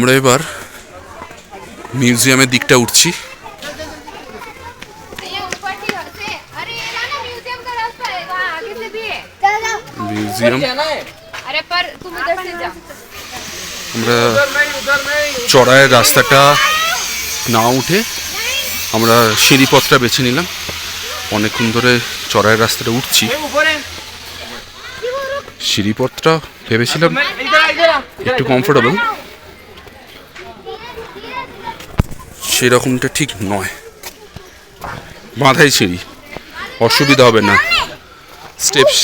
আমরা এবার মিউজিয়ামের দিকটা উঠছি। মিউজিয়াম আমরা চড়াইয়ের রাস্তাটা না উঠে আমরা সিঁড়িপথটা বেছে নিলাম। অনেকক্ষণ ধরে চড়াইয়ের রাস্তাটা উঠছি। সিঁড়িপথটা ভেবেছিলাম একটু কমফোর্টেবল, সেরকমটা ঠিক নয়। বাঁধাই সিঁড়ি, অসুবিধা হবে না। স্টেপস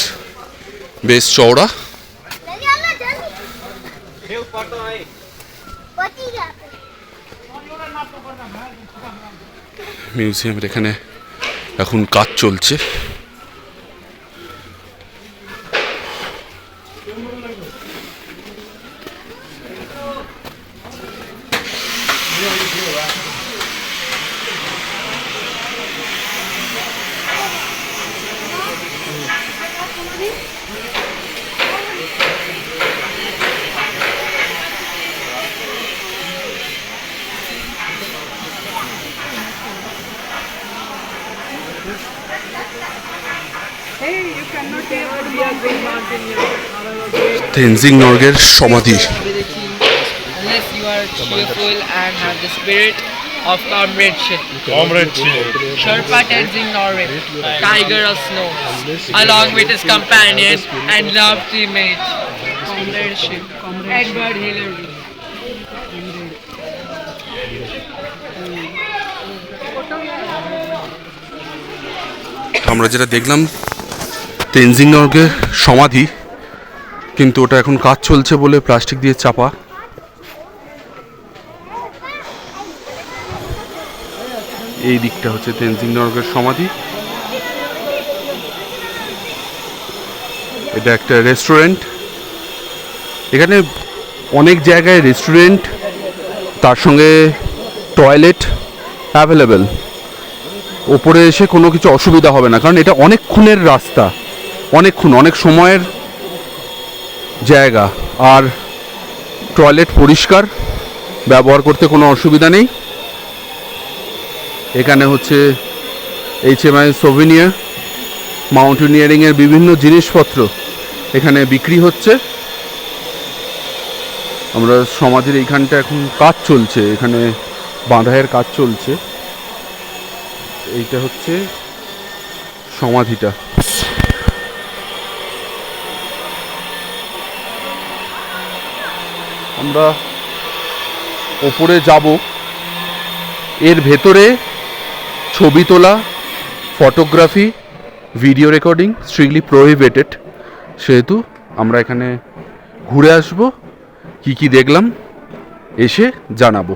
বেশ চওড়া। মিউজিয়ামের এখানে এখন কাজ চলছে। তেনজিং নরগের সমাধি। Unless you are cheerful and have the spirit of comradeship. Sherpa Tenzing Norgay, tiger of snow, along with his companion and loved teammates. Comradeship. Edward Hillary. আমরা যেটা দেখলাম তেনজিং নরগের সমাধি, কিন্তু ওটা এখন কাজ চলছে বলে প্লাস্টিক দিয়ে চাপা। এই দিকটা হচ্ছে তেনজিং নরগের সমাধি। এটা একটা রেস্টুরেন্ট। এখানে অনেক জায়গায় রেস্টুরেন্ট, তার সঙ্গে টয়লেট অ্যাভেলেবেল। ওপরে এসে কোনো কিছু অসুবিধা হবে না, কারণ এটা অনেকক্ষণের রাস্তা, অনেক সময়ের জায়গা। আর টয়লেট পরিষ্কার, ব্যবহার করতে কোনো অসুবিধা নেই। এখানে হচ্ছে HMI সোভিনিয়ার, মাউন্টেনিয়ারিংয়ের বিভিন্ন জিনিসপত্র এখানে বিক্রি হচ্ছে। আমরা সমাধির এইখানটা এখন কাজ চলছে, এখানে বাঁধাইয়ের কাজ চলছে। এইটা হচ্ছে সমাধিটা। আমরা ওপরে যাব। এর ভেতরে ছবি তোলা, photography, video recording strictly prohibited. সেহেতু আমরা এখানে ঘুরে আসব, কি দেখলাম এসে জানাবো।